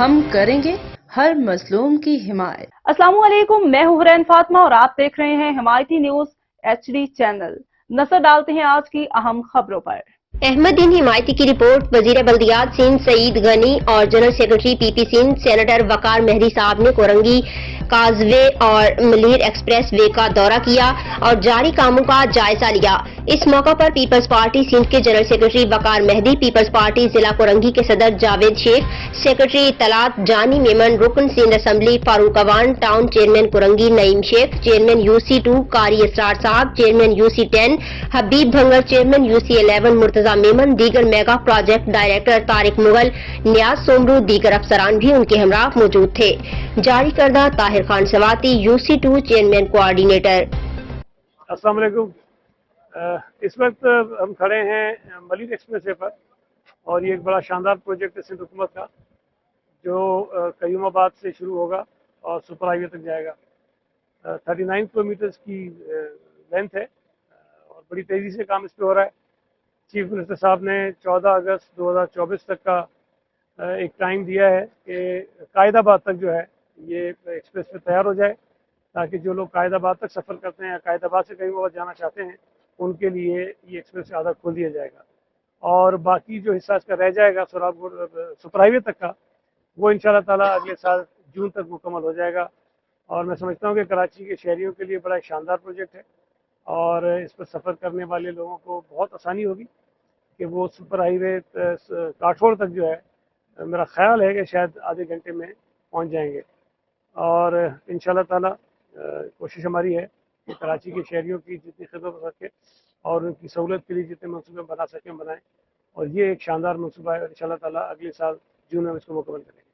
ہم کریں گے ہر مظلوم کی حمایت۔ السلام علیکم، میں ہوں حرین فاطمہ اور آپ دیکھ رہے ہیں حمایتی نیوز HD چینل۔ نظر ڈالتے ہیں آج کی اہم خبروں پر۔ احمد دین حمایتی کی رپورٹ۔ وزیر بلدیات سندھ سعید غنی اور general secretary PP Sindh senator Waqar Mehri صاحب نے کورنگی کاز وے اور ملیر ایکسپریس وے کا دورہ کیا اور جاری کاموں کا جائزہ لیا۔ اس موقع پر پیپلز پارٹی سندھ کے جنرل سیکرٹری وقار مہدی، پیپلز پارٹی ضلع کورنگی کے صدر جاوید شیخ، سیکرٹری اطلاعات جانی میمن، رکن Sindh assembly Farooq Awan, town chairman Korangi Naeem Sheikh, chairman UC2 Qari Israr صاحب، chairman UC10 Habib Bhangar, chairman UC11 Murtaza Memon, دیگر mega project director Tariq Mughal, Niaz Soomro, دیگر افسران بھی ان کے ہمراہ موجود تھے۔ جاری کردہ Tahir Khan Swati, UC2 chairman coordinator. السلام علیکم۔ اس وقت ہم کھڑے ہیں ملیر ایکسپریس وے پر، اور یہ ایک بڑا شاندار پروجیکٹ ہے سندھ حکومت کا، جو قیوم آباد سے شروع ہوگا اور سپر ہائی وے تک جائے گا۔ 39 کلومیٹرز کی لینتھ ہے اور بڑی تیزی سے کام اس پہ ہو رہا ہے۔ چیف منسٹر صاحب نے 14 اگست 2024 تک کا ایک ٹائم دیا ہے کہ قائد آباد تک جو ہے یہ ایکسپریس وے تیار ہو جائے، تاکہ جو لوگ قائد آباد تک سفر کرتے ہیں یا قائد آباد سے کہیں اور جانا چاہتے ہیں ان کے لیے یہ ایکسپریس آدھا کھول دیا جائے گا، اور باقی جو حصہ اس کا رہ جائے گا سپر ہائی وے تک کا، وہ انشاءاللہ تعالیٰ اگلے سال جون تک مکمل ہو جائے گا۔ اور میں سمجھتا ہوں کہ کراچی کے شہریوں کے لیے بڑا ایک شاندار پروجیکٹ ہے، اور اس پر سفر کرنے والے لوگوں کو بہت آسانی ہوگی کہ وہ سپر ہائی وے کاٹھوڑ تک جو ہے میرا خیال ہے کہ شاید آدھے گھنٹے میں پہنچ جائیں گے۔ اور انشاءاللہ تعالیٰ کوشش ہماری ہے کہ کراچی کے شہریوں کی جتنی خدمت ہو سکے اور ان کی سہولت کے لیے جتنے منصوبے بنا سکیں بنائیں، اور یہ ایک شاندار منصوبہ ہے، اور انشاءاللہ تعالیٰ اگلے سال جون میں اس کو مکمل کریں گے۔